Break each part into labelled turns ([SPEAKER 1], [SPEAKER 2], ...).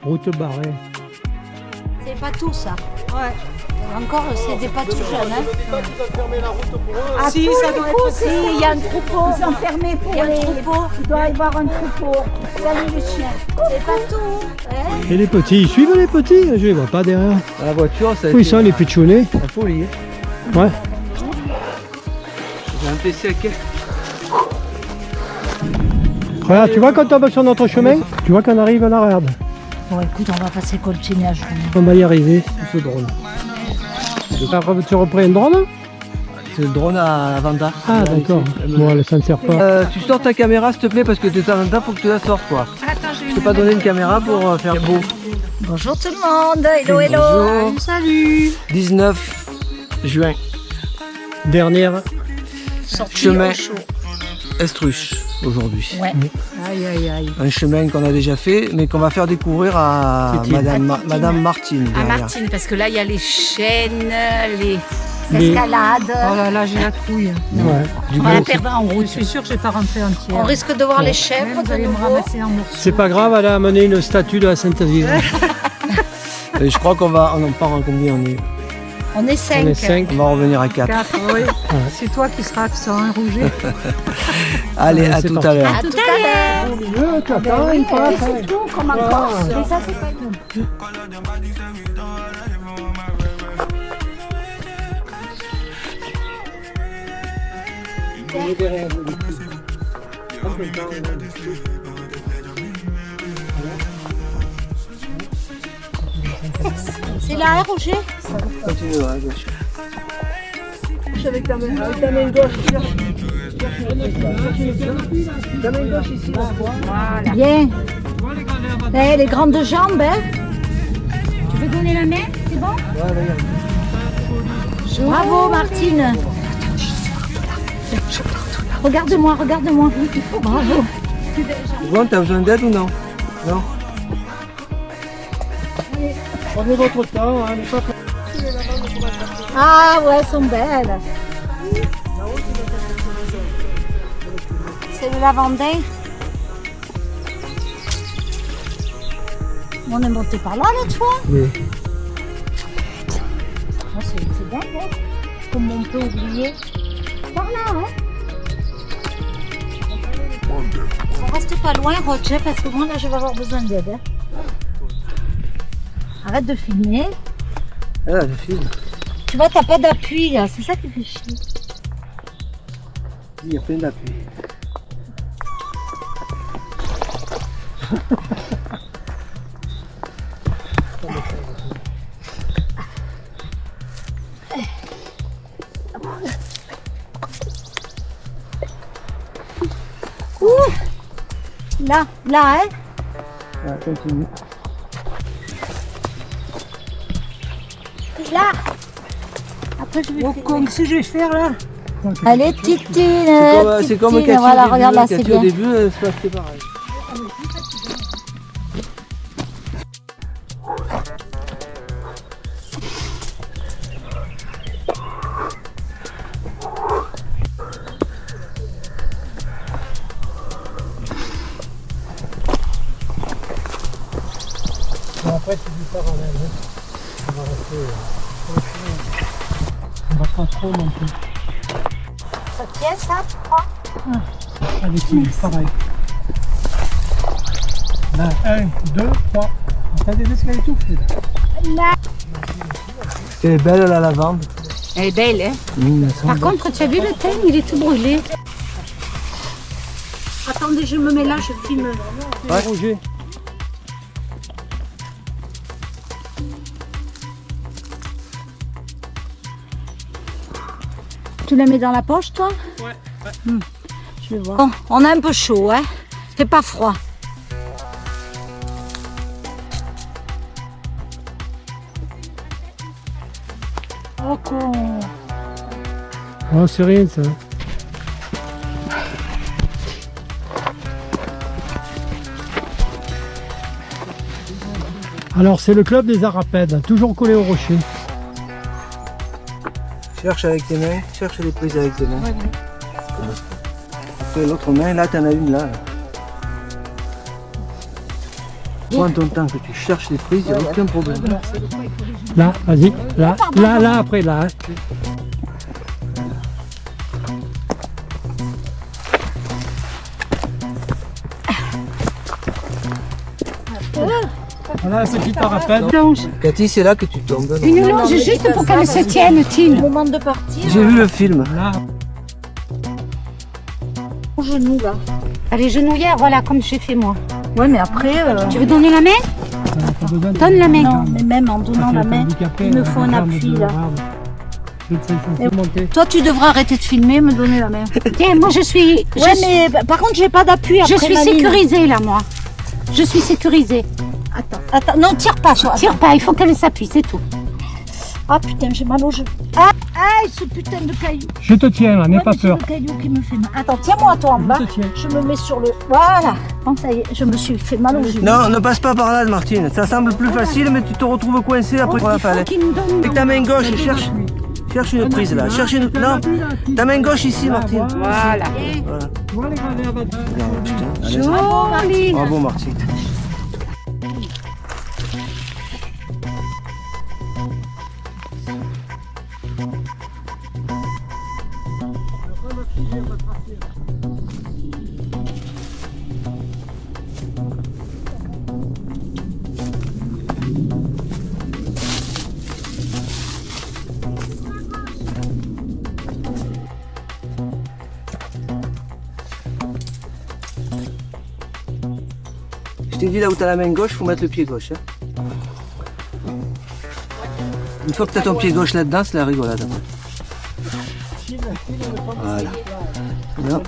[SPEAKER 1] Route barrée.
[SPEAKER 2] C'est pas tout ça. Ouais. Encore, c'est des pas tout jeunes. Hein.
[SPEAKER 3] Ah, si, ça doit être
[SPEAKER 2] Si, il y a un troupeau.
[SPEAKER 4] Ils ont fermé pour
[SPEAKER 2] Il y a un
[SPEAKER 4] les...
[SPEAKER 2] troupeau.
[SPEAKER 4] Il doit y avoir un troupeau. Salut les chiens.
[SPEAKER 2] C'est pas tout. Hein.
[SPEAKER 1] Et les petits, ils suivent les petits? Je les vois pas derrière.
[SPEAKER 5] La voiture, ça a
[SPEAKER 1] Où ils
[SPEAKER 5] été
[SPEAKER 1] sont les pitchounets?
[SPEAKER 5] la folie.
[SPEAKER 1] Ouais.
[SPEAKER 5] J'ai un PC à quai.
[SPEAKER 1] Regarde, tu vois quand on va sur notre chemin? Tu vois qu'on arrive à la regarde.
[SPEAKER 2] Bon, écoute, on va passer continuer à jouer.
[SPEAKER 1] On va y arriver, ce drone. Tu reprends un drone?
[SPEAKER 5] C'est le drone à Vanda.
[SPEAKER 1] Ah d'accord. Bon, ça ne sert pas.
[SPEAKER 5] Tu sors ta caméra s'il te plaît parce que t'es à Vanda, faut que tu la sortes quoi.
[SPEAKER 3] Attends,
[SPEAKER 5] Je t'ai pas donné une caméra pour faire beau.
[SPEAKER 2] Bonjour tout le monde. Hello, hello.
[SPEAKER 5] Bonjour.
[SPEAKER 3] Salut.
[SPEAKER 5] 19 juin,
[SPEAKER 1] Dernière.
[SPEAKER 2] Sortie
[SPEAKER 5] chemin
[SPEAKER 2] au chaud.
[SPEAKER 5] Estruche aujourd'hui.
[SPEAKER 2] Ouais.
[SPEAKER 3] Aïe, aïe, aïe.
[SPEAKER 5] Un chemin qu'on a déjà fait mais qu'on va faire découvrir à
[SPEAKER 1] Titi.
[SPEAKER 5] Madame Martine.
[SPEAKER 3] À
[SPEAKER 5] derrière.
[SPEAKER 3] Martine, parce que là, il y a les chaînes, les...
[SPEAKER 1] Les-
[SPEAKER 2] Escalade.
[SPEAKER 3] Oh là là, j'ai la trouille.
[SPEAKER 1] Ouais.
[SPEAKER 5] Du
[SPEAKER 2] On va la
[SPEAKER 5] gros,
[SPEAKER 2] perdre en
[SPEAKER 3] Je
[SPEAKER 2] route.
[SPEAKER 3] suis sûre que je vais pas rentrer entière.
[SPEAKER 2] On risque de voir les
[SPEAKER 3] Même,
[SPEAKER 2] chèvres
[SPEAKER 3] vous
[SPEAKER 2] de
[SPEAKER 3] allez me
[SPEAKER 2] nouveau.
[SPEAKER 3] ramasser en morceaux.
[SPEAKER 1] C'est pas grave, elle a amené une statue de la Sainte-Vive.
[SPEAKER 5] et je crois qu'on en part en combien on est.
[SPEAKER 2] On est
[SPEAKER 1] On est
[SPEAKER 2] 5.
[SPEAKER 1] 5.
[SPEAKER 5] On va revenir à 4.
[SPEAKER 3] 4, oui. C'est toi qui seras accent hein, rouge.
[SPEAKER 5] Allez,
[SPEAKER 1] Ouais,
[SPEAKER 5] à
[SPEAKER 1] c'est
[SPEAKER 5] tout
[SPEAKER 1] parti.
[SPEAKER 5] à l'heure.
[SPEAKER 2] À tout à l'heure.
[SPEAKER 4] C'est tout comme en Corse. Mais ça, c'est pas tout.
[SPEAKER 2] C'est là, hein, Roger?
[SPEAKER 5] Continue, à gauche.
[SPEAKER 4] Avec ta main gauche.
[SPEAKER 3] Voilà.
[SPEAKER 2] Bien. Eh, les grandes jambes, hein? Tu veux donner la main? C'est bon? Bravo, Martine. Regarde-moi, regarde-moi. Bravo.
[SPEAKER 5] Bon, t'as besoin d'aide ou non? Non.
[SPEAKER 1] Prenez votre temps, hein, pas...
[SPEAKER 2] Ah ouais, elles sont belles. C'est le lavandin. On est monté par là l'autre fois.
[SPEAKER 1] Oui.
[SPEAKER 2] Oh, c'est dingue, hein? Comme on peut oublier. Par là, hein? On reste pas loin, Roger, parce que moi là je vais avoir besoin d'aide. Hein. Arrête de filmer.
[SPEAKER 5] Ah, je filme.
[SPEAKER 2] Tu vois, t'as pas d'appui là, c'est ça qui fait chier.
[SPEAKER 5] Il y a plein d'appui.
[SPEAKER 2] Là, hein?
[SPEAKER 5] Ah, continue.
[SPEAKER 2] Là. Après je vais
[SPEAKER 3] Oh,
[SPEAKER 2] filmer.
[SPEAKER 3] qu'est-ce que je vais faire là?
[SPEAKER 2] Allez, Titine,
[SPEAKER 5] C'est comme
[SPEAKER 2] Titine,
[SPEAKER 5] Cathy
[SPEAKER 2] voilà,
[SPEAKER 5] au début.
[SPEAKER 2] regarde là, c'est
[SPEAKER 5] Cathy
[SPEAKER 2] bien.
[SPEAKER 5] au début, c'est pas c'était pareil.
[SPEAKER 1] Bon, après, c'est du parallèle. Hein. On va rester... on va pas trop non plus.
[SPEAKER 2] Ça tient ça, tu crois?
[SPEAKER 1] Allez, c'est pareil. Là, 1, 2, 3. T'as des escaliers tout faits là.
[SPEAKER 5] Elle est belle la lavande.
[SPEAKER 3] Elle est belle, hein?
[SPEAKER 2] Par contre, tu as vu le thym, il est tout brûlé. Attendez, je me mets là, je filme.
[SPEAKER 1] Ouais. Roger.
[SPEAKER 2] Tu la mets dans la poche, toi? Ouais. Je vais voir. Bon, on a un peu chaud, hein? Fait pas froid. Oh, con.
[SPEAKER 1] Oh, c'est rien ça. Alors, c'est le club des Arapèdes, toujours collé au rocher.
[SPEAKER 5] Cherche avec tes mains, cherche les prises avec tes mains. Après l'autre main, là t'en as une là. Prends ton temps que tu cherches les prises, il n'y a aucun problème.
[SPEAKER 1] Là, vas-y. Là, après, là. Hein. Voilà, c'est qui t'en rappelle.
[SPEAKER 5] Cathy, c'est là que tu tombes.
[SPEAKER 4] Une longe juste pour qu'elle se tienne, Tim.
[SPEAKER 2] Au moment de partir,
[SPEAKER 5] J'ai vu le film.
[SPEAKER 1] Là,
[SPEAKER 2] au genou là.
[SPEAKER 4] Elle est genouillère, voilà, comme j'ai fait moi.
[SPEAKER 2] Ouais, mais après,
[SPEAKER 4] Tu veux donner la main?
[SPEAKER 1] t'as besoin de...
[SPEAKER 4] Donne la main.
[SPEAKER 2] non, mais même en donnant la main, il me faut un appui là. Toi, tu devras arrêter de filmer, me donner la main.
[SPEAKER 4] Tiens, moi je suis.
[SPEAKER 2] Ouais, mais par contre, j'ai pas d'appui.
[SPEAKER 4] Je
[SPEAKER 2] après,
[SPEAKER 4] suis
[SPEAKER 2] Maline.
[SPEAKER 4] sécurisée là, moi. Je suis sécurisée.
[SPEAKER 2] Attends, non, tire pas, toi.
[SPEAKER 4] Tire pas, il faut qu'elle s'appuie, c'est tout.
[SPEAKER 2] Ah putain, j'ai mal au genou. Ah, ce putain de caillou.
[SPEAKER 1] Je te tiens là, n'aie
[SPEAKER 2] Ouais,
[SPEAKER 1] pas
[SPEAKER 2] mais c'est
[SPEAKER 1] peur.
[SPEAKER 2] le caillou qui me fait mal. Attends, tiens-moi toi en bas.
[SPEAKER 1] Je te tiens.
[SPEAKER 2] Je me mets sur le. Voilà. Bon, ça y est, je me suis fait mal au genou.
[SPEAKER 5] Non, ne passe pas par là, Martine. Ça semble plus facile, mais tu te retrouves coincé après pour la
[SPEAKER 4] Il faut
[SPEAKER 5] falaise.
[SPEAKER 4] qu'il nous donne.
[SPEAKER 5] Avec ta main gauche, cherche une prise là. Cherche une. Non, ta main gauche ici, Martine.
[SPEAKER 3] Voilà.
[SPEAKER 1] Voilà les gravés à battre.
[SPEAKER 5] Non, putain. Allez,
[SPEAKER 4] Joli.
[SPEAKER 5] bravo, Martine. Je t'ai dit là où t'as la main gauche, faut mettre le pied gauche. Hein. Une fois que t'as ton pied gauche là-dedans, c'est la rigolade. Voilà. Non.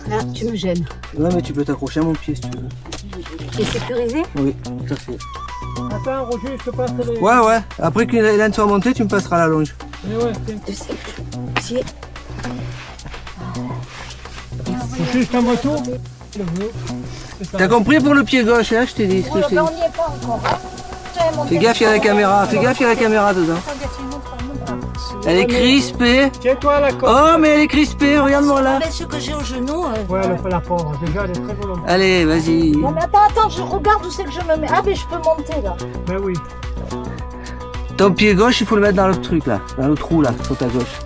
[SPEAKER 4] Là, tu me gênes.
[SPEAKER 5] Ouais, mais tu peux t'accrocher à mon pied si tu veux.
[SPEAKER 4] Tu es sécurisée?
[SPEAKER 5] Oui, tout à fait.
[SPEAKER 1] Attends, Roger, je te passe les...
[SPEAKER 5] Ouais, ouais. Après que Hélène soit montée, tu me passeras la longe.
[SPEAKER 1] Ouais, tiens.
[SPEAKER 4] Tu sais que si-
[SPEAKER 1] Roger, je t'envoie tout.
[SPEAKER 5] T'as compris pour le pied gauche, hein, je t'ai dit. Ce que je t'ai dit.
[SPEAKER 2] On n'y est pas encore. Hein. Tiens, mon
[SPEAKER 5] Fais gaffe, il y a la caméra. Fais gaffe, il y a la caméra dedans. Elle est crispée.
[SPEAKER 1] Tiens-toi la corde.
[SPEAKER 5] Oh, mais elle est crispée, regarde-moi là.
[SPEAKER 2] Avec ce que j'ai au genou.
[SPEAKER 1] Ouais, la pauvre. Déjà, elle est très volontaire.
[SPEAKER 5] Allez, vas-y.
[SPEAKER 2] Non, mais attends, je regarde où c'est que je me mets. Ah, mais je peux monter là.
[SPEAKER 1] Ben oui.
[SPEAKER 5] Ton pied gauche, il faut le mettre dans le truc là, dans le trou là, sur ta gauche.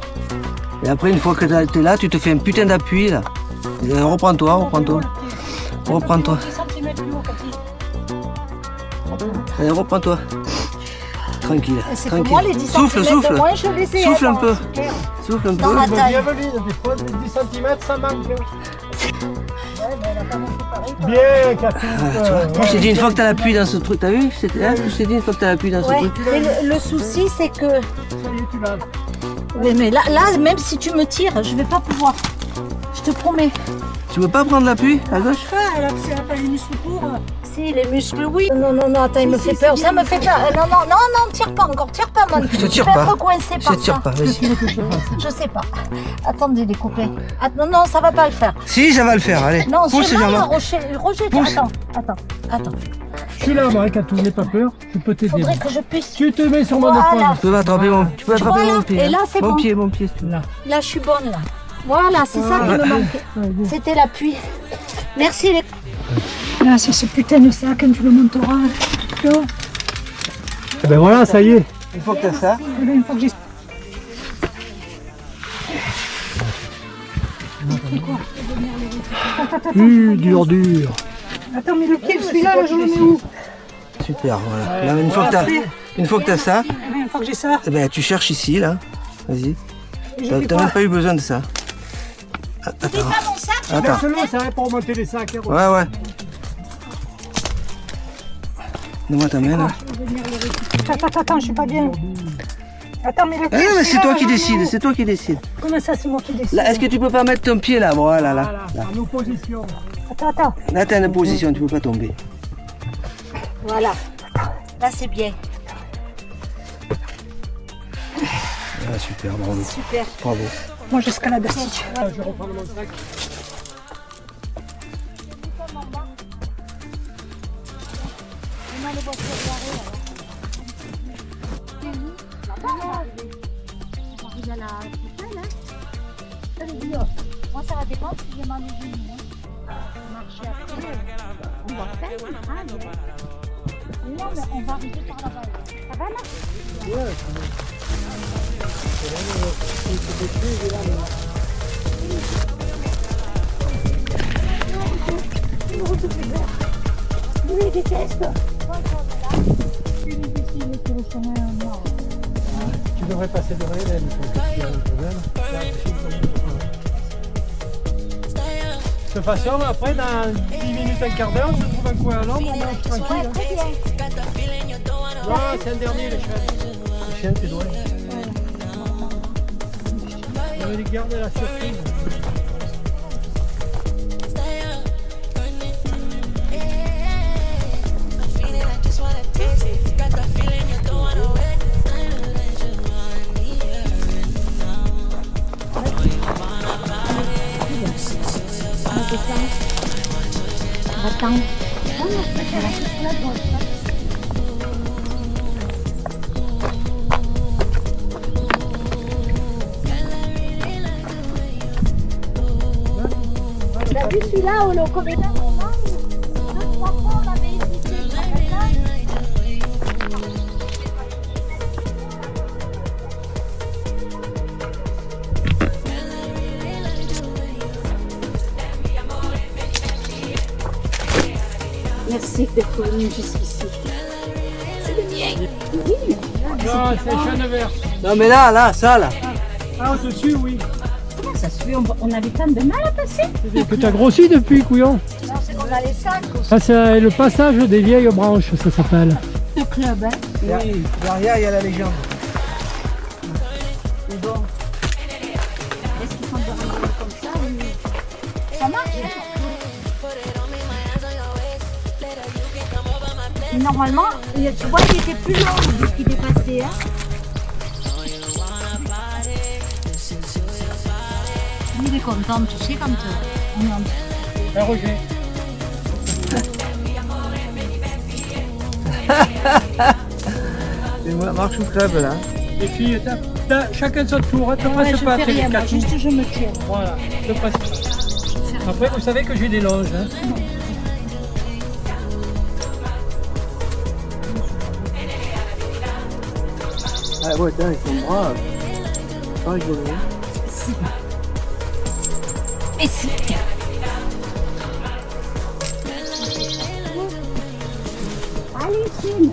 [SPEAKER 5] Et après, une fois que t'es là, tu te fais un putain d'appui là. Et reprends-toi, reprends-toi. Reprends-toi.
[SPEAKER 2] 10 cm plus haut, Cathy.
[SPEAKER 5] Allez, reprends-toi. Tranquille,
[SPEAKER 2] C'est pour
[SPEAKER 5] tranquille.
[SPEAKER 2] moi les 10
[SPEAKER 5] Souffle,
[SPEAKER 2] cm
[SPEAKER 5] souffle.
[SPEAKER 2] de moins, je les ai.
[SPEAKER 5] Souffle un
[SPEAKER 2] attends,
[SPEAKER 5] peu.
[SPEAKER 2] super.
[SPEAKER 5] Souffle un
[SPEAKER 2] Dans
[SPEAKER 5] peu.
[SPEAKER 2] la taille.
[SPEAKER 1] Bienvenue, des fois, 10 cm, ça manque.
[SPEAKER 2] Ouais, mais elle a pas monté pareil. quoi.
[SPEAKER 1] Bien, Cathy.
[SPEAKER 5] Ah, tu vois, moi, je t'ai dit une fois que t'as l'appui dans ce truc, t'as vu? C'était hein, ce que je t'ai dit une fois que t'as l'appui dans ce
[SPEAKER 2] Ouais,
[SPEAKER 5] truc.
[SPEAKER 2] mais le souci c'est que.
[SPEAKER 1] Ça y est, tu l'as.
[SPEAKER 2] Oui, mais là, même si tu me tires, je vais pas pouvoir. Je te promets.
[SPEAKER 5] Tu veux pas prendre l'appui à gauche?
[SPEAKER 2] Ah, elle a pas les muscles pour. Si, les muscles, oui. Non, attends, il me fait peur. Ça me fait peur. Non, tire pas encore. Tire pas, man.
[SPEAKER 5] Je te tire
[SPEAKER 2] vais
[SPEAKER 5] pas.
[SPEAKER 2] être coincé
[SPEAKER 5] Je
[SPEAKER 2] par
[SPEAKER 5] te tire
[SPEAKER 2] ça.
[SPEAKER 5] pas, vas-y.
[SPEAKER 2] Je sais pas. Attendez, les copains. Non, ça va pas le faire.
[SPEAKER 5] Si, ça va le faire, allez.
[SPEAKER 2] Non,
[SPEAKER 5] Pousse,
[SPEAKER 2] c'est mal,
[SPEAKER 5] Jean-Marc.
[SPEAKER 2] Roger,
[SPEAKER 5] Pousse.
[SPEAKER 2] attends.
[SPEAKER 1] Je suis là, moi, Katou, n'aie pas peur. Je peux t'aider.
[SPEAKER 2] Faudrait que je puisse.
[SPEAKER 1] Tu te mets sur mon
[SPEAKER 2] Voilà.
[SPEAKER 1] épaule.
[SPEAKER 5] Tu peux attraper
[SPEAKER 2] Voilà,
[SPEAKER 5] mon pied.
[SPEAKER 2] et
[SPEAKER 5] hein.
[SPEAKER 2] là, c'est bon.
[SPEAKER 5] Mon pied, si tu veux.
[SPEAKER 1] Là.
[SPEAKER 2] Là, je suis bonne, là. Voilà, c'est ça qui me manquait. C'était l'appui. Merci, les...
[SPEAKER 4] Là, c'est ce putain de sac, quand tu le monteras.
[SPEAKER 1] Ben voilà, ça y est.
[SPEAKER 5] Une fois que t'as ça,
[SPEAKER 4] Une fois que j'ai.
[SPEAKER 1] Dur.
[SPEAKER 4] Attends, mais le pied, celui-là, là, je le mets où?
[SPEAKER 5] super, voilà. Là, une fois que t'as ça,
[SPEAKER 4] Une fois que j'ai ça,
[SPEAKER 5] eh ben, tu cherches ici, là. Vas-y. T'as même pas eu besoin de ça. Attends. Attends.
[SPEAKER 1] Laisse-le, ça va pour remonter les sacs. Hein.
[SPEAKER 5] Ouais. Donne-moi ta main, là.
[SPEAKER 4] attends, je suis pas bien. Attends, mais le
[SPEAKER 5] Ah
[SPEAKER 4] pied,
[SPEAKER 5] non, mais c'est
[SPEAKER 4] celui-là,
[SPEAKER 5] toi
[SPEAKER 4] là,
[SPEAKER 5] qui
[SPEAKER 4] je le mets
[SPEAKER 5] décides,
[SPEAKER 4] où?
[SPEAKER 5] c'est toi qui décides.
[SPEAKER 4] Comment ça, c'est moi qui décide?
[SPEAKER 5] Là, est-ce que tu peux pas mettre ton pied là? Voilà, là.
[SPEAKER 1] Voilà, en opposition.
[SPEAKER 4] Attends.
[SPEAKER 5] Là, t'es en position, tu peux pas tomber.
[SPEAKER 2] Voilà. Là, c'est bien.
[SPEAKER 5] Ah, super, bravo.
[SPEAKER 2] Super.
[SPEAKER 5] Bravo.
[SPEAKER 4] Moi, j'escalade assis.
[SPEAKER 1] Je reprends mon sac.
[SPEAKER 2] Moi, ça va dépendre si j'ai mal au genou. Marcher après, on va faire une rame. Non, mais on va arriver par là-bas. Ça va, là?
[SPEAKER 1] Ouais,
[SPEAKER 2] Oui, déteste.
[SPEAKER 1] tu devrais passer devant Hélène. De toute façon, après, dans 10 minutes, un quart d'heure, je trouve un coin à l'ombre, on mange tranquille. Non, c'est un dernier, les chiens. Les chiens, c'est doué. On va les garder la surprise.
[SPEAKER 2] Attends. T'as vu celui-là, on le connaît pas vraiment. 2-3 fois, on l'avait hésité. Merci d'être venu jusqu'ici. C'est le mien. Oui.
[SPEAKER 1] Non, c'est chêne vert.
[SPEAKER 5] Non mais là, ça là.
[SPEAKER 1] Ah, au-dessus, oui.
[SPEAKER 2] Comment ça se fait? On avait tant de mal à passer?
[SPEAKER 1] C'est que t'as grossi depuis, couillon.
[SPEAKER 2] Non, c'est qu'on a les sacs aussi.
[SPEAKER 1] Ça, c'est le passage des vieilles branches, ça s'appelle.
[SPEAKER 2] Le club, hein?
[SPEAKER 5] Oui, derrière il y a la légende.
[SPEAKER 2] Mais bon. Est-ce qu'ils sont dormir comme ça? Oui. Ça marche? Normalement, tu vois, il était plus long depuis qu'il est passé, hein? Il est content, tu sais, quand on est en...
[SPEAKER 1] Un Roger.
[SPEAKER 5] C'est moi, marche au club là.
[SPEAKER 1] Les filles, chacun son tour, hein, te
[SPEAKER 2] Ouais,
[SPEAKER 1] presse
[SPEAKER 2] je
[SPEAKER 1] pas,
[SPEAKER 2] fais
[SPEAKER 1] fais les
[SPEAKER 2] rien, moi,
[SPEAKER 1] 4
[SPEAKER 2] juste
[SPEAKER 1] tours.
[SPEAKER 2] je me tiens.
[SPEAKER 1] Voilà, te presse pas. Après, vous savez que j'ai des longes. Hein.
[SPEAKER 5] Ah ouais, tiens, ils sont bras. Pas rigolo.
[SPEAKER 2] Et si. Allez, Chine.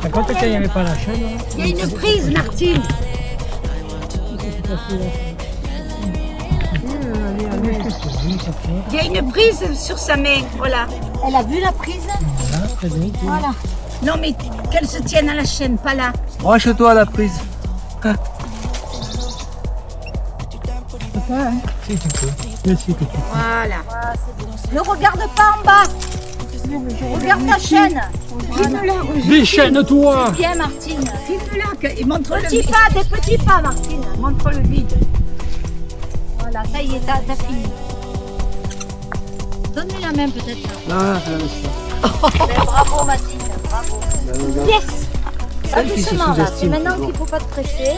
[SPEAKER 1] Par contre, quand il n'y avait pas la chaîne, hein,
[SPEAKER 2] Il y a une prise, Martine.
[SPEAKER 3] Il y a une prise sur sa main, voilà.
[SPEAKER 2] Elle a vu la prise?
[SPEAKER 1] voilà, très bien.
[SPEAKER 2] Voilà.
[SPEAKER 3] Non mais qu'elle se tienne à la chaîne, pas là.
[SPEAKER 5] Branche-toi à la prise.
[SPEAKER 1] Si tu peux. Mais si tu peux.
[SPEAKER 3] Voilà.
[SPEAKER 2] Ne regarde pas en bas. Regarde ta chaîne.
[SPEAKER 3] Filme-la,
[SPEAKER 1] Déchaîne-toi.
[SPEAKER 2] Bien, Martine.
[SPEAKER 3] filme-la et montre le
[SPEAKER 2] Petits
[SPEAKER 3] vide.
[SPEAKER 2] pas, des petits pas, Martine.
[SPEAKER 3] Montre le vide.
[SPEAKER 2] Voilà, ça y est, t'as fini. Donne-lui la main, peut-être.
[SPEAKER 5] Non, non, c'est
[SPEAKER 2] Ben, bravo, Mathilde. Bravo.
[SPEAKER 5] la
[SPEAKER 2] Yes. Pas
[SPEAKER 5] Celle qui se
[SPEAKER 2] doucement, là. C'est
[SPEAKER 5] sous-estime
[SPEAKER 2] maintenant
[SPEAKER 5] toujours.
[SPEAKER 2] qu'il ne faut pas te presser.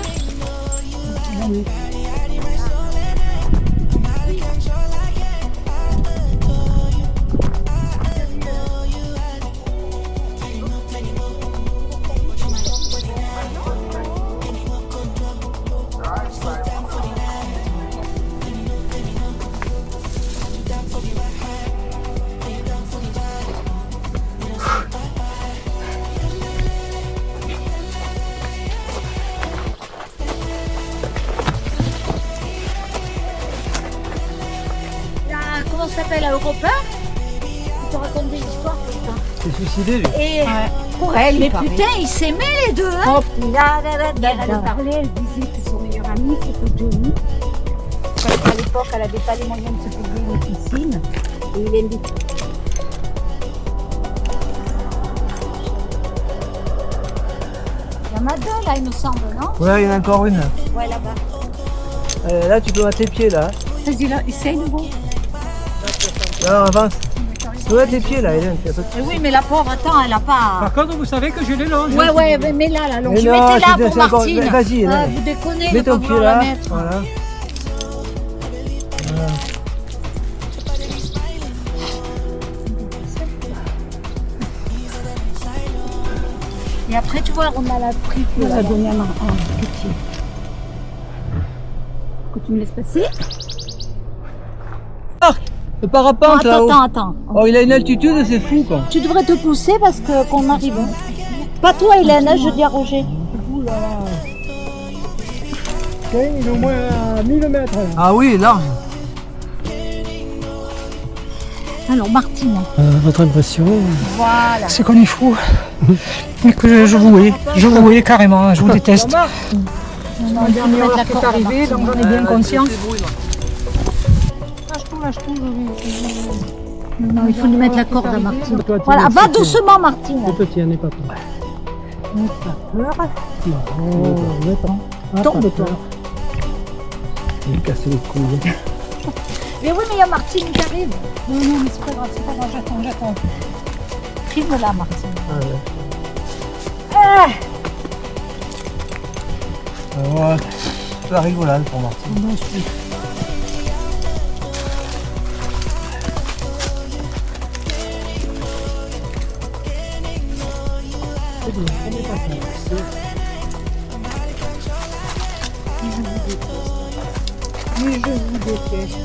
[SPEAKER 2] Comment ça s'appelle, à Europe 1? Il te raconte des histoires comme ça.
[SPEAKER 5] C'est suicidé lui.
[SPEAKER 2] Et
[SPEAKER 3] Pour elle,
[SPEAKER 2] mais
[SPEAKER 3] il paraît.
[SPEAKER 2] putain, ils s'aimaient les deux, hein?
[SPEAKER 4] Elle parlait, elle disait que son meilleur ami c'était Johnny. Parce qu'à l'époque, elle n'avait pas les moyens de se payer une piscine. Et il invite.
[SPEAKER 2] Il y en a deux là, il me semble, non?
[SPEAKER 5] Ouais, il y en a encore une.
[SPEAKER 2] Ouais, là-bas.
[SPEAKER 5] Là, tu peux mettre tes pieds là.
[SPEAKER 4] Vas-y là, essaye de voir.
[SPEAKER 5] Là, avance. peux mettre les pieds là, Hélène. Y a pas de-
[SPEAKER 3] Eh oui, mais la pauvre, attends, elle a pas.
[SPEAKER 1] Par contre, vous savez que je les longe.
[SPEAKER 3] Ouais, ouais, mais là, la longe.
[SPEAKER 5] Mais
[SPEAKER 3] Je
[SPEAKER 5] non,
[SPEAKER 3] mettais là
[SPEAKER 5] c'est-
[SPEAKER 3] pour
[SPEAKER 5] c'est encore-
[SPEAKER 3] Martine.
[SPEAKER 5] vas-y,
[SPEAKER 3] Ah,
[SPEAKER 5] Hélène.
[SPEAKER 3] vous déconnez
[SPEAKER 5] Mets
[SPEAKER 3] de pas
[SPEAKER 5] ton pied
[SPEAKER 3] vouloir
[SPEAKER 5] là.
[SPEAKER 3] la mettre.
[SPEAKER 5] Voilà.
[SPEAKER 3] Et après, tu vois, on a la triple.
[SPEAKER 4] On va donner à Petit. Que tu me laisses passer.
[SPEAKER 5] Le parapente là-haut.
[SPEAKER 3] Attends.
[SPEAKER 5] Oh, il a une altitude, c'est fou quoi.
[SPEAKER 3] Tu devrais te pousser parce que qu'on arrive. Pas toi, Hélène, hein, je dis à Roger.
[SPEAKER 1] Ouh là là. Tiens, il est au moins à 1000 mètres.
[SPEAKER 5] Ah oui, large.
[SPEAKER 3] Alors, Martine.
[SPEAKER 1] Votre impression,
[SPEAKER 3] Voilà.
[SPEAKER 1] c'est qu'on est fou. Et que je vous hais carrément, je vous déteste.
[SPEAKER 3] La dernière heure qui est arrivée, donc j'en ai bien conscience. Non, il faut lui mettre la corde à Martine.
[SPEAKER 1] Toi, tu
[SPEAKER 3] Voilà,
[SPEAKER 1] me
[SPEAKER 3] va
[SPEAKER 1] soutiens.
[SPEAKER 3] doucement, Martine.
[SPEAKER 1] Je te tiens, n'aie pas peur.
[SPEAKER 3] N'aie pas peur.
[SPEAKER 1] Non, attends.
[SPEAKER 3] Tombe-toi.
[SPEAKER 1] Il me casse les couilles.
[SPEAKER 3] Mais oui, mais il y a Martine qui arrive. Non, mais c'est pas grave, j'attends. Filme-la, Martine.
[SPEAKER 5] Ouais. C'est la rigolade pour Martine.
[SPEAKER 3] Mais je vous déteste.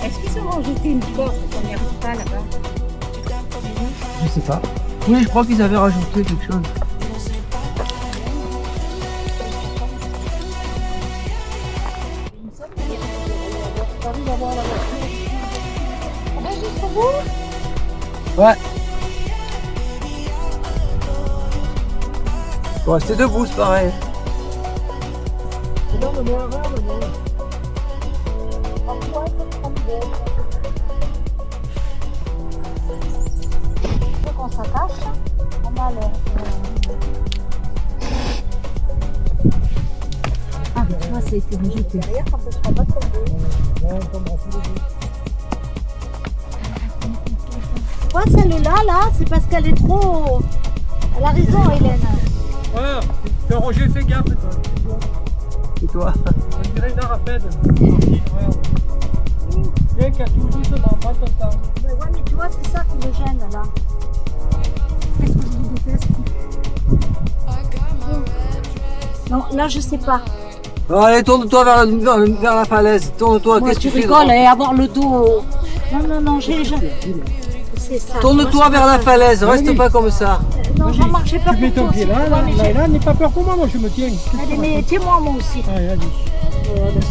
[SPEAKER 4] Est-ce qu'ils ont rajouté une porte qu'on n'y arrive pas là-bas?
[SPEAKER 5] Je sais pas. Oui, je crois qu'ils avaient rajouté quelque chose. Ouais. Faut rester debout, c'est pareil.
[SPEAKER 3] Qu'on s'attache, on a le...
[SPEAKER 4] Ah, tu vois, ça a été rejeté.
[SPEAKER 3] Derrière, ça ne sera pas tomber. Ouais, celle-là, là, c'est parce qu'elle est trop... Elle a raison, Hélène.
[SPEAKER 1] Voilà, que Roger, fais gaffe, toi.
[SPEAKER 5] Et toi?
[SPEAKER 1] On dirait une arapède. Viens, qu'à tout doucement, prends ton temps.
[SPEAKER 3] Ouais, mais tu vois, c'est ça qui me gêne, là. Qu'est-ce que je vous déteste? Non, là, je sais pas.
[SPEAKER 5] Bon, allez, tourne-toi vers la falaise. Tourne-toi,
[SPEAKER 3] Moi,
[SPEAKER 5] qu'est-ce que
[SPEAKER 3] tu
[SPEAKER 5] tu fais?
[SPEAKER 3] rigoles et avoir le dos... Non, c'est ça.
[SPEAKER 5] Tourne-toi vers la falaise, reste pas comme ça.
[SPEAKER 3] Non, Jean-Marc, j'ai pas
[SPEAKER 1] Tu mets ton pied là, là, n'aie pas peur pour moi, je me tiens.
[SPEAKER 3] Allez, mais tiens-moi, moi aussi.
[SPEAKER 1] Allez, allez.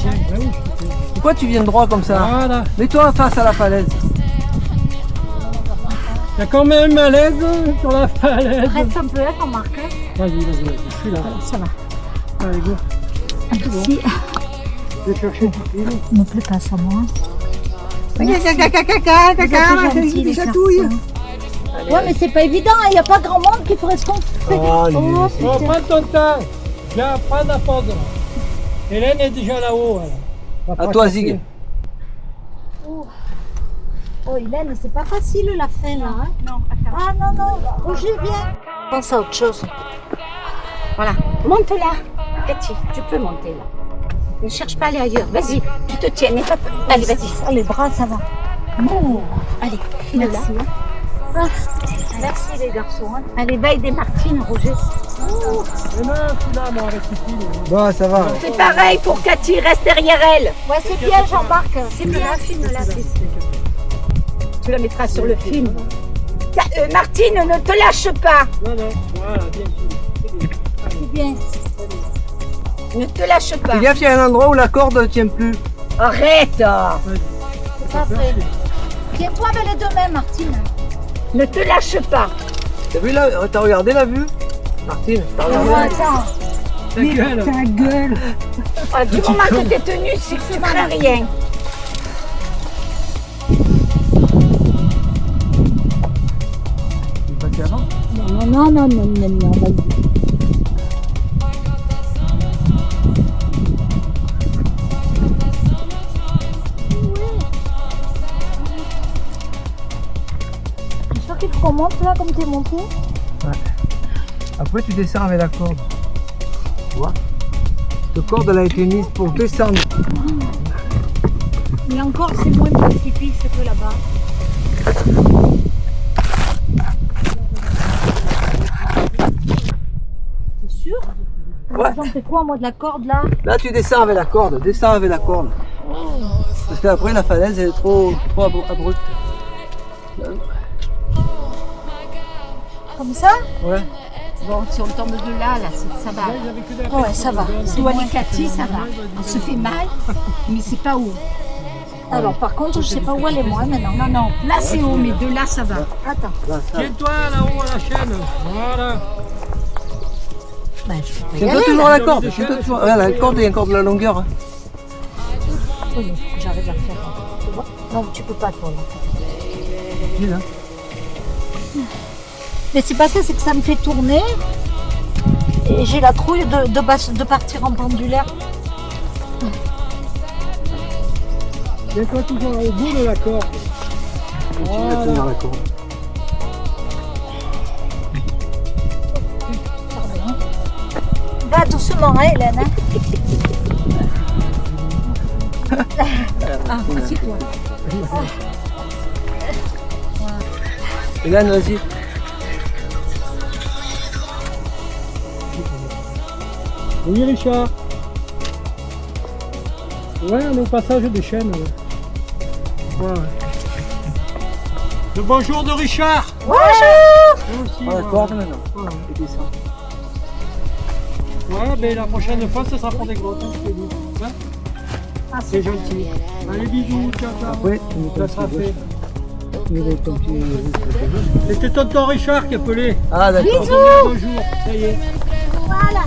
[SPEAKER 1] Tiens, bah oui, je te tiens.
[SPEAKER 5] Pourquoi tu viens droit comme ça?
[SPEAKER 1] Voilà.
[SPEAKER 5] Mets-toi face à la falaise.
[SPEAKER 1] Il y a quand même un malaise sur la falaise.
[SPEAKER 3] Reste un peu, hein, Jean-Marc. hein.
[SPEAKER 1] Vas-y, je suis là.
[SPEAKER 3] Ça va.
[SPEAKER 1] Allez, go.
[SPEAKER 3] Merci.
[SPEAKER 1] Je vais chercher une petite fille.
[SPEAKER 3] Ne plaît pas ça, moi.
[SPEAKER 5] Caca,
[SPEAKER 3] les
[SPEAKER 5] chatouilles.
[SPEAKER 3] Ouais, mais c'est pas évident, il n'y a pas grand monde qui ferait ce qu'on fait.
[SPEAKER 5] Oh,
[SPEAKER 3] Oh,
[SPEAKER 1] Bon,
[SPEAKER 3] putain.
[SPEAKER 1] prends ton temps. Viens, prends la pause. Hélène est déjà là-haut. elle. Va
[SPEAKER 5] À
[SPEAKER 1] pas
[SPEAKER 5] toi,
[SPEAKER 1] chercher.
[SPEAKER 5] Zig.
[SPEAKER 3] Oh, Hélène, c'est pas facile la fin là. Hein.
[SPEAKER 4] Non, attends.
[SPEAKER 3] Ah non, Roger, viens. Pense à autre chose.
[SPEAKER 4] Voilà, monte là. Cathy, tu peux monter là. Ne cherche pas à aller ailleurs. Vas-y, tu te tiens, n'aie pas peur. Allez, vas-y.
[SPEAKER 3] Ah, les bras, ça va.
[SPEAKER 4] Oh, allez, file là.
[SPEAKER 3] Ah, merci les garçons. Hein.
[SPEAKER 4] Allez, va aider Martine, Roger.
[SPEAKER 1] Mais non, je suis là, moi, avec Titi.
[SPEAKER 5] Bon, ça va.
[SPEAKER 4] C'est pareil pour Cathy, reste derrière elle.
[SPEAKER 3] Ouais, c'est bien, Jean-Marc. C'est bien.
[SPEAKER 4] Filme-la. Tu la mettras sur le film. Martine, ne te lâche pas.
[SPEAKER 1] Non, voilà, bien.
[SPEAKER 3] C'est bien.
[SPEAKER 4] Ne te lâche pas.
[SPEAKER 5] Fais gaffe, il y a un endroit où la corde ne tient plus.
[SPEAKER 4] Arrête.
[SPEAKER 3] C'est pas vrai. Tiens-toi avec les deux mains, Martine.
[SPEAKER 4] Ne te lâche pas.
[SPEAKER 5] T'as vu là? T'as regardé la vue? Martine, t'as regardé
[SPEAKER 3] Oh,
[SPEAKER 5] la vue?
[SPEAKER 3] attends.
[SPEAKER 1] Ta gueule.
[SPEAKER 3] Ta gueule.
[SPEAKER 4] Ah, du moment que t'es tenue, c'est que tu crains rien.
[SPEAKER 5] Tu es passé avant?
[SPEAKER 3] Non, vas-y. qu'on monte là, comme t'es monté?
[SPEAKER 5] Après, tu descends avec la corde. Tu vois? Cette corde, elle a été mise pour descendre.
[SPEAKER 3] Mais encore, c'est moins précipice que là-bas. C'est sûr?
[SPEAKER 5] Ouais.
[SPEAKER 3] J'en fais quoi, moi, de la corde là?
[SPEAKER 5] Là, tu descends avec la corde. Descends avec la corde. Parce qu'après, la falaise, elle est trop abrupte.
[SPEAKER 3] Comme ça?
[SPEAKER 5] Ouais.
[SPEAKER 4] Bon, si on tombe de là, ça va.
[SPEAKER 3] Ouais, ça va.
[SPEAKER 4] Si on est Cathy, ça va. On se fait mal, mais c'est pas haut.
[SPEAKER 3] Alors, par contre, je sais pas où elle est, moi, maintenant.
[SPEAKER 4] Non, non, là c'est haut, mais de là ça va.
[SPEAKER 3] Attends.
[SPEAKER 5] Là, ça.
[SPEAKER 1] Tiens-toi là-haut à la chaîne. Voilà.
[SPEAKER 3] Ben, je peux y
[SPEAKER 5] Tiens-toi
[SPEAKER 3] aller,
[SPEAKER 5] toujours
[SPEAKER 3] là.
[SPEAKER 5] à la corde. Tiens-toi toujours. Ouais, la corde, il y a encore de la longueur. Hein.
[SPEAKER 3] Oui, mais faut que j'arrive à faire. Tu vois? Non, tu peux pas, toi, là.
[SPEAKER 5] Dis, là.
[SPEAKER 3] Mais c'est pas ça, c'est que ça me fait tourner. Et j'ai la trouille de partir en pendulaire.
[SPEAKER 1] Tiens-toi toujours au bout de la corde.
[SPEAKER 5] Tu vas tenir la corde.
[SPEAKER 3] Va doucement, hein, Hélène. Hein.
[SPEAKER 4] Ah, assieds-toi.
[SPEAKER 5] Hélène, vas-y.
[SPEAKER 1] Oui, Richard. Ouais, on est au passage des chaînes. Ouais. Le bonjour de Richard.
[SPEAKER 3] Bonjour!
[SPEAKER 1] Aussi,
[SPEAKER 5] Prends la
[SPEAKER 1] ouais.
[SPEAKER 5] corde maintenant.
[SPEAKER 1] Ouais.
[SPEAKER 5] Et descends.
[SPEAKER 1] Ouais, mais la prochaine fois, ce sera pour des gros temps, je te dis. Hein?
[SPEAKER 3] Ah,
[SPEAKER 1] C'est gentil. Allez, bisous, ciao, ciao.
[SPEAKER 5] Après, tu mets
[SPEAKER 1] Ça
[SPEAKER 5] ton
[SPEAKER 1] sera
[SPEAKER 5] petit
[SPEAKER 1] fait.
[SPEAKER 5] gauche. Tu mets ton petit-
[SPEAKER 1] C'était tonton Richard qui appelait.
[SPEAKER 5] Ah, d'accord.
[SPEAKER 1] Bonjour, ça y est.
[SPEAKER 3] Voilà.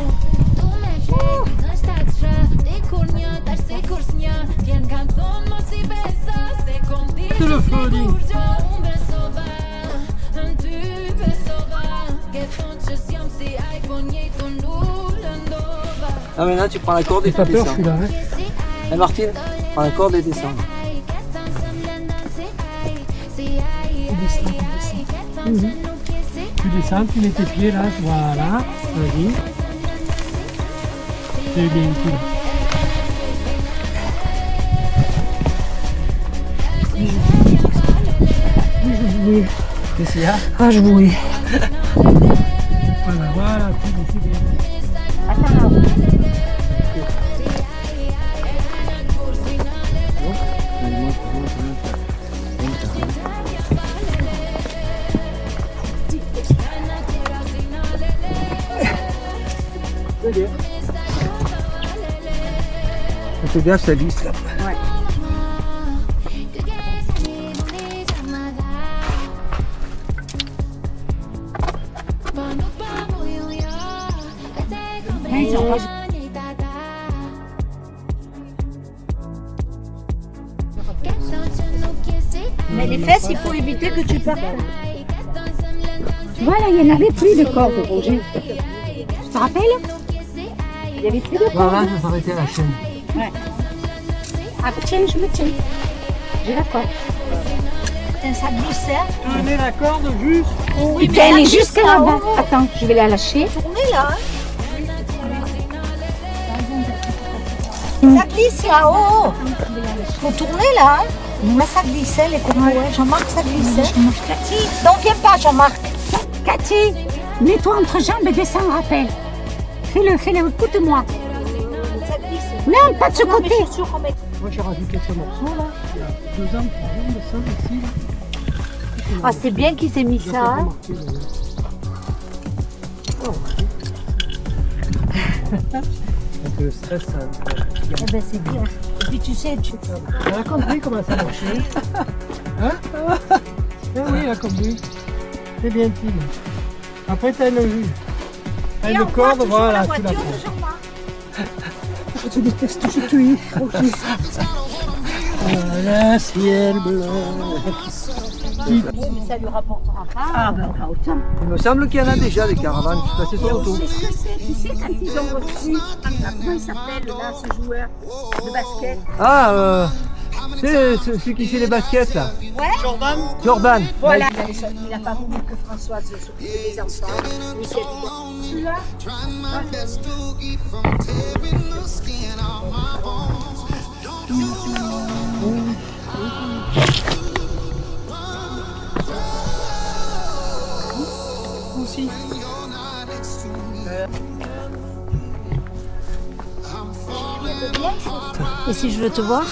[SPEAKER 1] C'est le feu, dis.
[SPEAKER 5] Ah, maintenant, tu prends la corde et tu
[SPEAKER 1] T'as peur, je
[SPEAKER 5] descends.
[SPEAKER 1] suis là. Hein?
[SPEAKER 5] Eh, Martine, prends la corde et descends.
[SPEAKER 1] Tu descends, tu mets tes pieds là, voilà. Vas-y. C'est bien, tu là.
[SPEAKER 5] Qu'est-ce qu'il y a?
[SPEAKER 3] Ah, je voulais.
[SPEAKER 1] Voilà, voilà, c'est bien.
[SPEAKER 3] Attends, là.
[SPEAKER 1] C'est bien.
[SPEAKER 5] Fais gaffe, ça glisse là.
[SPEAKER 3] Mais les fesses, il faut éviter que tu partes.
[SPEAKER 4] Tu vois là, il n'y en avait plus de corde, Roger. Tu te rappelles? Il n'y avait plus de corde.
[SPEAKER 5] Voilà, ça s'arrêtait à la chaîne.
[SPEAKER 4] Ah tiens, je me tiens. J'ai la corde.
[SPEAKER 3] Ça glissait.
[SPEAKER 1] Tournez la corde juste.
[SPEAKER 3] Oui,
[SPEAKER 4] Puis elle est jusqu'à là-bas. Attends, je vais la lâcher.
[SPEAKER 3] Tournez là. Hein. Ça glisse là, oh! Faut tourner là, hein? Mais ça glissait, les cocos, hein. Jean-Marc, ça glissait.
[SPEAKER 4] Cathy,
[SPEAKER 3] Donc viens pas, Jean-Marc.
[SPEAKER 4] Cathy, mets-toi entre jambes et descends, rappel. Fais-le, écoute-moi.
[SPEAKER 3] Ça glisse.
[SPEAKER 4] Non, pas de ce
[SPEAKER 3] Non, mais
[SPEAKER 4] côté.
[SPEAKER 3] je suis sûre qu'on met...
[SPEAKER 1] Moi j'ai rajouté ce morceau là. Il y a 2 ans, 3 ans de ça ici. Là.
[SPEAKER 3] Ah, c'est bien qu'ils aient mis
[SPEAKER 1] Je l'ai
[SPEAKER 3] ça,
[SPEAKER 1] pas
[SPEAKER 3] hein?
[SPEAKER 1] remarqué, d'ailleurs. Un peu de stress, ça.
[SPEAKER 3] Eh ben, c'est bien. Et puis tu sais,
[SPEAKER 1] Elle a compris comment ça marchait. Hein? Eh oui, elle a compris. C'est bien, Tim. Après, t'as une corde, voilà, tu la prends.
[SPEAKER 4] Je déteste, je te hais, Roger.
[SPEAKER 1] Voilà, ciel bleu.
[SPEAKER 3] Oui, mais ça lui rapportera pas.
[SPEAKER 4] Ah ben pas autant.
[SPEAKER 5] Il me semble qu'il y en a déjà des caravanes. Je suis passé sur l'auto.
[SPEAKER 4] Tu sais ce que c'est? Tu sais quand ils ont reçu, comment il s'appelle là, ce joueur de basket?
[SPEAKER 5] Ah, C'est celui qui fait les baskets là.
[SPEAKER 2] Ouais.
[SPEAKER 5] Jordan.
[SPEAKER 4] Voilà. Il n'a pas voulu que Françoise s'occupe des enfants. Il s'est dit, celui-là,
[SPEAKER 1] Aussi.
[SPEAKER 3] Et si je veux te voir,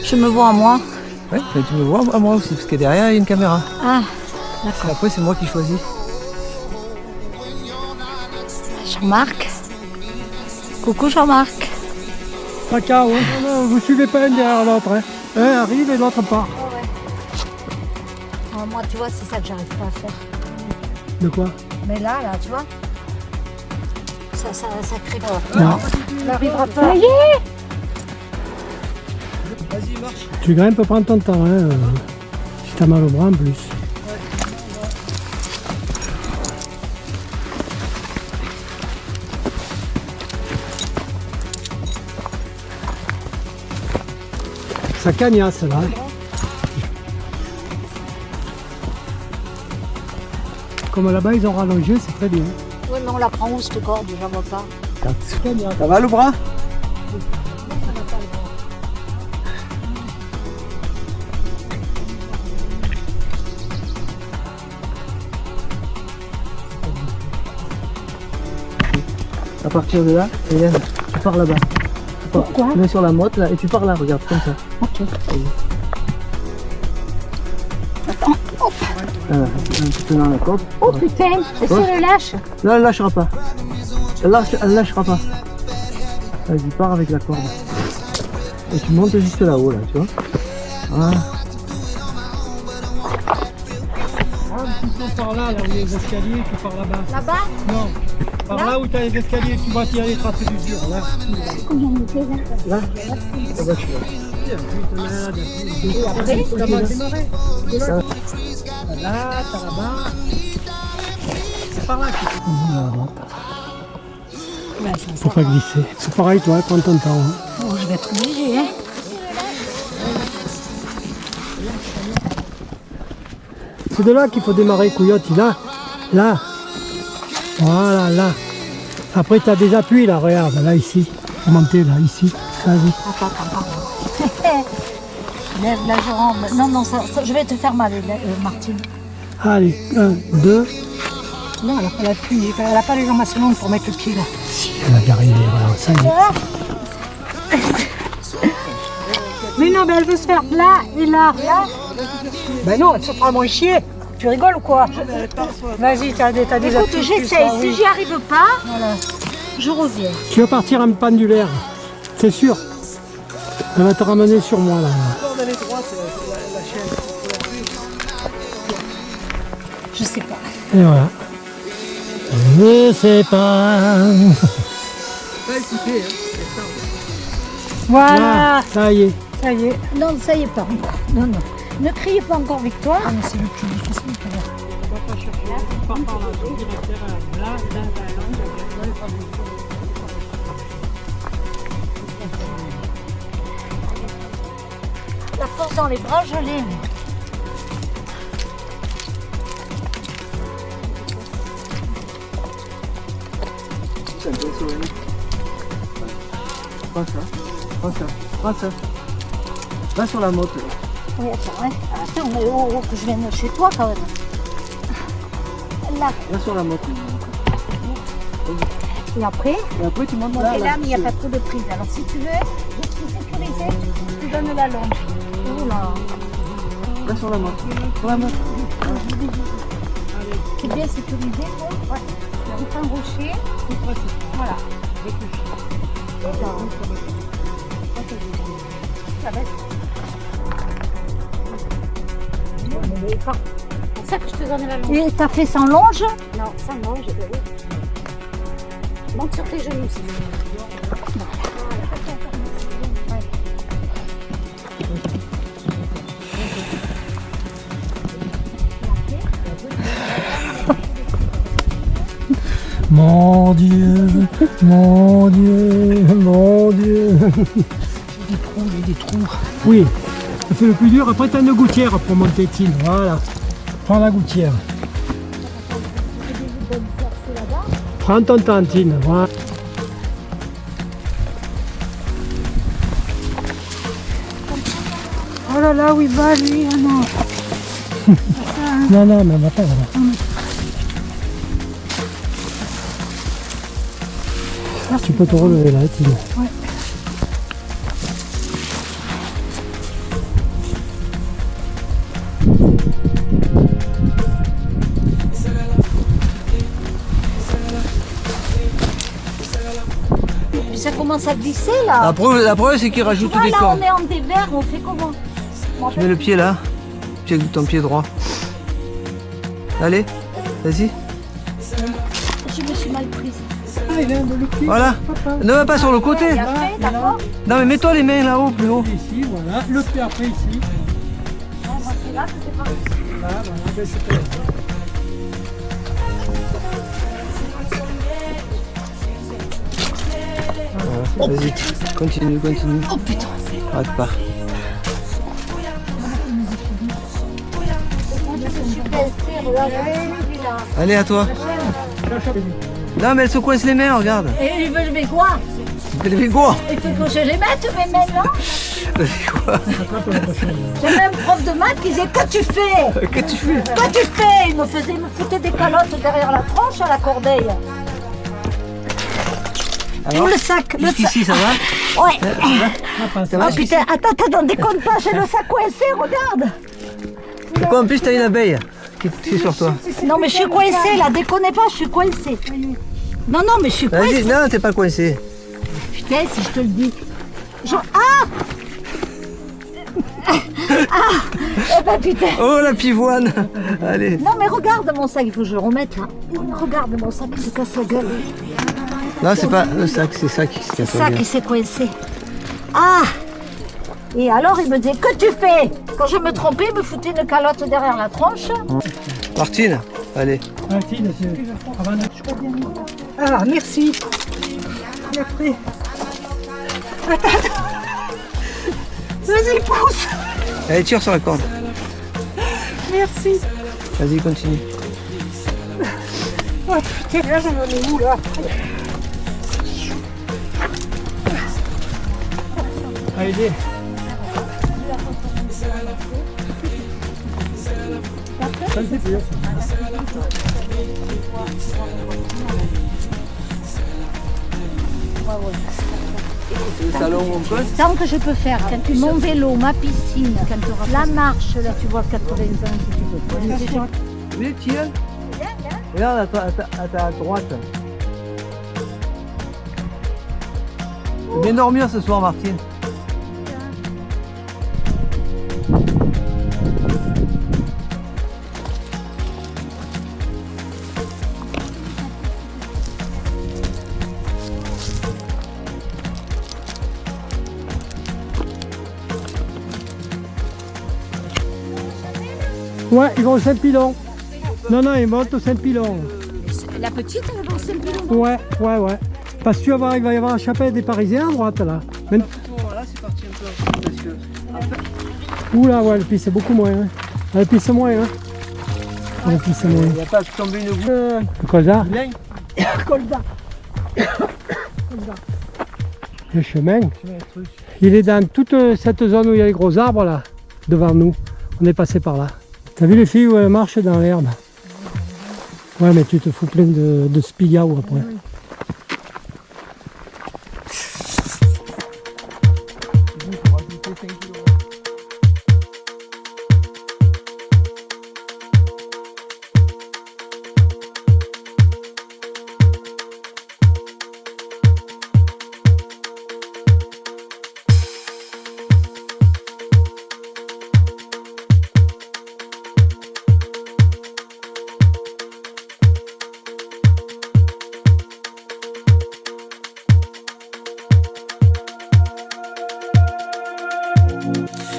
[SPEAKER 3] je me vois à moi.
[SPEAKER 5] Ouais, mais tu me vois à moi aussi, parce que derrière il y a une caméra.
[SPEAKER 3] Ah,
[SPEAKER 5] Après c'est moi qui choisis.
[SPEAKER 3] Jean-Marc. Coucou Jean-Marc.
[SPEAKER 1] Chacun, ouais. Non, vous suivez pas un derrière l'autre. Hein. Un arrive et l'autre part.
[SPEAKER 3] Oh, moi, tu vois, c'est ça que j'arrive pas à faire.
[SPEAKER 1] De quoi?
[SPEAKER 3] Mais là, tu vois, ça crée pas.
[SPEAKER 1] Non.
[SPEAKER 3] On n'arrivera pas.
[SPEAKER 5] Vas-y, marche.
[SPEAKER 1] Tu grimpes, prends ton temps. Hein. Si t'as mal au bras en plus. Ça cagnasse là. Comme là-bas ils ont rallongé, c'est très bien.
[SPEAKER 3] Oui, mais on la prend où cette corde? Je la vois pas.
[SPEAKER 5] Ça va le bras? À partir de là, Hélène, tu pars là-bas.
[SPEAKER 3] Pourquoi?
[SPEAKER 5] Tu mets sur la motte là et tu pars là, regarde, comme ça.
[SPEAKER 3] Ok.
[SPEAKER 5] Voilà, un petit peu dans la corde.
[SPEAKER 3] Oh putain, et si elle lâche?
[SPEAKER 5] Là, elle lâchera pas. Elle lâchera pas. Vas-y, pars avec la corde. Et tu montes juste là-haut, là, tu vois. Voilà.
[SPEAKER 1] Tu pars là, où il y a les escaliers, tu pars là-bas.
[SPEAKER 3] Là-bas?
[SPEAKER 1] Non, par là où tu as les escaliers, tu vas y aller tracer du dur. Là.
[SPEAKER 5] Là. Ah bah, tu vois.
[SPEAKER 3] Et après?
[SPEAKER 1] Là, t'as là-bas. C'est par là que tu faut pas glisser. C'est pareil, toi, prends ton temps. Hein.
[SPEAKER 3] Oh, je vais être obligée, hein.
[SPEAKER 1] C'est de là qu'il faut démarrer, Couillotte. Là, là. Voilà, là. Après, tu as des appuis, là, regarde, là, ici. Faut monter, là, ici. Vas-y.
[SPEAKER 3] Attends. Lève la jambe. Non, ça, je vais te faire mal, Martine.
[SPEAKER 1] Allez, 1, 2.
[SPEAKER 3] Non, elle n'a pas l'appui. Elle n'a pas les jambes assez longues pour mettre le pied, là.
[SPEAKER 1] Si, elle a garé, voilà, ça y est.
[SPEAKER 3] Mais non, mais elle veut se faire là et là.
[SPEAKER 1] Ben non, elle se fera moins chier.
[SPEAKER 3] Tu rigoles ou quoi?
[SPEAKER 1] Vas-y, t'as des
[SPEAKER 3] Écoute,
[SPEAKER 1] appuis.
[SPEAKER 3] j'essaye. Si j'y arrive pas, je reviens.
[SPEAKER 1] Tu vas partir en pendulaire, c'est sûr. Elle va te ramener sur moi, là.
[SPEAKER 3] Je sais pas.
[SPEAKER 1] Et voilà. Je sais pas. Voilà. Ça y est.
[SPEAKER 3] Ça y est. Non, ça y est pas encore. Non. Ne criez pas encore victoire. Ah, mais c'est le plus difficile. La force dans les bras, je l'ai.
[SPEAKER 5] Prends ça. Va sur la moto.
[SPEAKER 3] Oui, attends, hein. Attends, mais que je vienne chez toi quand même. Là.
[SPEAKER 5] Va sur la moto.
[SPEAKER 3] Et après?
[SPEAKER 5] Et après, tu montes
[SPEAKER 3] Bon,
[SPEAKER 5] là.
[SPEAKER 3] et là, mais il n'y a pas trop de prise. Alors, si tu veux, je suis sécurisée, tu donnes la longe. Oula.
[SPEAKER 5] Va sur la moto. Sur la moto.
[SPEAKER 3] C'est bien sécurisé, non? Ouais. Donc, un rocher. Voilà. Ça va être.
[SPEAKER 2] C'est ça que je te donne la longe.
[SPEAKER 3] Et t'as fait sans longe?
[SPEAKER 2] Non, sans longe, oui. Monte sur tes genoux, s'il te plaît.
[SPEAKER 1] Mon Dieu, mon Dieu, mon Dieu.
[SPEAKER 5] des trous.
[SPEAKER 1] Oui. Ça fait le plus dur. Après, tu as une gouttière pour monter, Tine. Voilà. Prends la gouttière. Prends ton temps, Tine. Voilà.
[SPEAKER 2] Oh là là, où il va lui? Ah non.
[SPEAKER 1] Non, non, mais on va pas. Voilà. Tu peux te relever là, Tine.
[SPEAKER 2] Ouais.
[SPEAKER 3] Ça commence à glisser là.
[SPEAKER 5] La preuve c'est qu'il rajoute des
[SPEAKER 3] Voilà,
[SPEAKER 5] cordes.
[SPEAKER 3] on est en dévers, on fait comment?
[SPEAKER 5] Tu mets le pied là, ton pied droit. Allez, vas-y.
[SPEAKER 3] Je me suis mal prise.
[SPEAKER 1] Ah, il est un de le pied.
[SPEAKER 5] Voilà. Ne va pas sur le côté.
[SPEAKER 3] Et après, d'accord?
[SPEAKER 5] Non mais mets-toi les mains là-haut, plus haut.
[SPEAKER 1] Ici, voilà. Le pied après ici.
[SPEAKER 3] Non, moi c'est là que c'est pas.
[SPEAKER 1] Là, voilà. Ben, c'est pas là.
[SPEAKER 5] Voilà, vas-y, continue.
[SPEAKER 3] Oh putain.
[SPEAKER 5] Arrête pas.
[SPEAKER 3] Je suis blessée, regarde. Celui-là.
[SPEAKER 5] Allez, à toi. Non mais elle se coince les mains, regarde.
[SPEAKER 3] Et il veut je mets quoi?
[SPEAKER 5] Elle fait quoi?
[SPEAKER 3] Il faut que je les mette mes mains là.
[SPEAKER 5] Elle fait quoi?
[SPEAKER 3] J'ai même prof de maths qui disait que tu fais?
[SPEAKER 5] Qu'est-ce que tu fais?
[SPEAKER 3] Que tu fais? Il me foutait des calottes derrière la tronche à la corbeille.
[SPEAKER 5] Alors,
[SPEAKER 3] Le sac, le sac.
[SPEAKER 5] jusqu'ici ça va?
[SPEAKER 3] Ouais.
[SPEAKER 5] Ça va
[SPEAKER 3] Oh putain, attends, déconne pas, j'ai le sac coincé, regarde.
[SPEAKER 5] Et quoi, en plus t'as une abeille qui est sur toi.
[SPEAKER 3] Non mais je suis coincée là, déconnez pas, je suis coincée. Non, mais je suis
[SPEAKER 5] Vas-y,
[SPEAKER 3] coincée.
[SPEAKER 5] non t'es pas coincé.
[SPEAKER 3] Putain, si je te le dis. Ah Eh ben putain.
[SPEAKER 5] Oh la pivoine. Allez.
[SPEAKER 3] Non mais regarde mon sac, il faut que je le remette là. Regarde mon sac, il se casse la gueule.
[SPEAKER 5] Non c'est pas le sac, c'est ça qui se casse la
[SPEAKER 3] Ça
[SPEAKER 5] gueule.
[SPEAKER 3] qui s'est coincé. Ah. Et alors il me disait, que tu fais? Quand je me trompais, il me foutait une calotte derrière la tronche.
[SPEAKER 5] Martine, allez.
[SPEAKER 1] Ah, Tine, ah, merci. Et après. Attends. Vas-y, pousse.
[SPEAKER 5] Allez, tire sur la corde.
[SPEAKER 1] Merci.
[SPEAKER 5] Vas-y, continue.
[SPEAKER 1] Oh putain, là, j'en ai où là? Allez. Ça me fait plaisir, ça.
[SPEAKER 5] Le salon où on pose.
[SPEAKER 3] Tant que je peux faire mon vélo, ma piscine, la marche, là tu vois 80 ans si tu veux.
[SPEAKER 5] Oui, tiens. Regarde à ta droite. Tu viens dormir ce soir, Martine.
[SPEAKER 1] Ouais, ils vont au Saint-Pilon. Non, ils montent au Saint-Pilon.
[SPEAKER 2] La petite, elle va au Saint-Pilon.
[SPEAKER 1] Ouais. Parce que tu vas voir, il va y avoir la chapelle des Parisiens à droite là.
[SPEAKER 5] Là, c'est parti un peu parce que...
[SPEAKER 1] Oula, ouais, le pisse c'est beaucoup moins. Hein. Elle pisse moins. Hein. Elle pisse moins.
[SPEAKER 5] Il n'y a pas tombé une goutte.
[SPEAKER 1] Quoi ça?
[SPEAKER 5] Vilain.
[SPEAKER 1] Colda. Le chemin, il est dans toute cette zone où il y a les gros arbres là, devant nous. On est passé par là. T'as vu les filles où elles marchent dans l'herbe? Ouais, mais tu te fous plein de spigao après.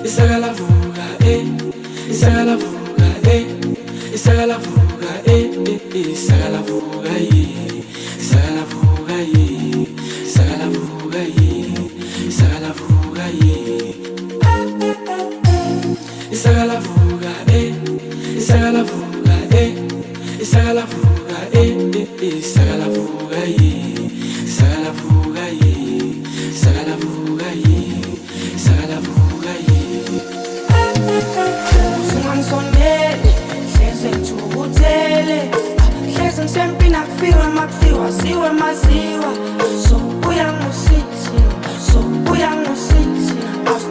[SPEAKER 6] Isaga la fuga, isaga la fuga, isaga la fuga, isaga la fuga, isaga la fuga, isaga la fuga, isaga la fuga, isagala vuga, isagala vuga, isagala vuga, isagala vuga, isagala vuga, isagala vuga, isagala vuga. Sungansondele, hleze ngithukutele, hleze ngisempi nakufiwe makufiwa, siwe maziwa. So uyangusisi, so uyangusisi.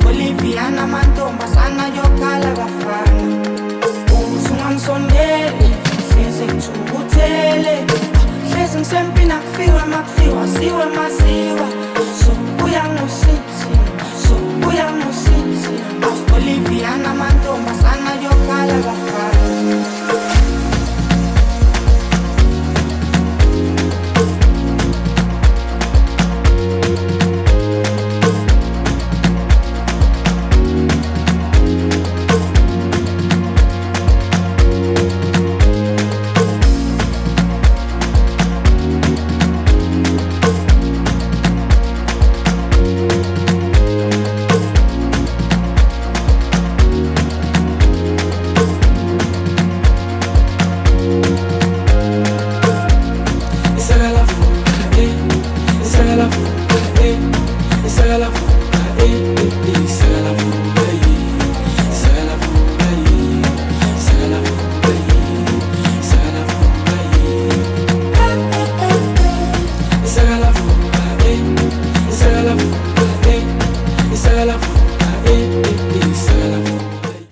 [SPEAKER 6] Bolivia namantombazana yokhala bafana. Sungansondele, hleze ngithukutele, hleze ngisempi nakufiwe makufiwa, siwe maziwa. So uyangusisi.